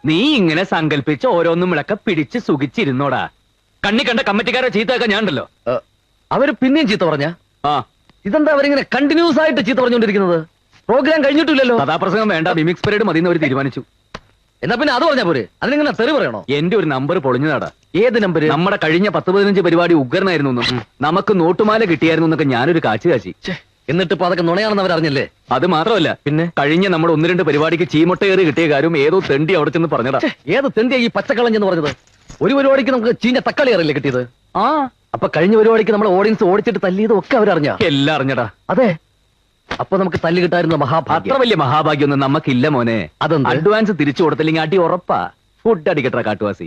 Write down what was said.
നീ ഇങ്ങനെ സങ്കല്പിച്ച് ഓരോന്നും വിളക്ക പിടിച്ച് സുഖിച്ചിരുന്നോടാ. കണ്ണി കണ്ട കമ്മിറ്റിക്കാരെ ചീത്തയൊക്കെ ഞാനുണ്ടല്ലോ. അവര് പിന്നെയും ചീത്ത പറഞ്ഞ? ആ, ഇതെന്താ അവരിങ്ങനെ കണ്ടിന്യൂസ് ആയിട്ട് ചീത്ത പറഞ്ഞുകൊണ്ടിരിക്കുന്നത്? പ്രോഗ്രാം കഴിഞ്ഞിട്ടില്ലല്ലോ. കഥാപ്രസംഗം വേണ്ട, മിമിക്സ് പരേഡ് മതി അവർ തീരുമാനിച്ചു. എന്നാ പിന്നെ അത് പറഞ്ഞാ പോരെ? അതിനിങ്ങനെ തെറി പറയണോ? എന്റെ ഒരു നമ്പർ പൊളിഞ്ഞതാടാ. ഏത് നമ്പര്? നമ്മുടെ കഴിഞ്ഞ 10-15 പരിപാടി ഉഗ്രനായിരുന്നു എന്നും നമുക്ക് നോട്ടുമാല കിട്ടിയായിരുന്നു എന്നൊക്കെ ഞാനൊരു കാച്ചു കാച്ചി. എന്നിട്ട് ഇപ്പൊ അതൊക്കെ നുണയാണെന്ന് അവരറിഞ്ഞല്ലേ? അത് മാത്രമല്ല, പിന്നെ കഴിഞ്ഞ നമ്മുടെ 1-2 പരിപാടിക്ക് ചീമൊട്ടയേറി കിട്ടിയ കാര്യം ഏതോ തെണ്ടി അവിടെ ചെന്ന് പറഞ്ഞതാ. ഏത് തെണ്ടിയാ ഈ പച്ചക്കളഞ്ഞെന്ന് പറഞ്ഞത്? ഒരു പരിപാടിക്ക് നമുക്ക് ചീഞ്ഞ തക്കാളി അറിയില്ലേ കിട്ടിയത്? ആ, അപ്പൊ കഴിഞ്ഞ പരിപാടിക്ക് നമ്മളെ ഓഡിയൻസ് ഓടിച്ചിട്ട് തല്ലിയതും ഒക്കെ അവരറിഞ്ഞ? എല്ലാം അറിഞ്ഞടാ. അതെ, അപ്പൊ നമുക്ക് തല്ലി കിട്ടായിരുന്ന അത്ര മഹാഭാഗ്യം. വലിയ മഹാഭാഗ്യൊന്നും നമുക്കില്ല മോനെ. അതെന്ത്? അഡ്വാൻസ് തിരിച്ചു കൊടുത്തില്ലെങ്കിൽ അടി ഉറപ്പാ. ഫുഡ് അടിക്കട്ടെ കാട്ടുവാസി.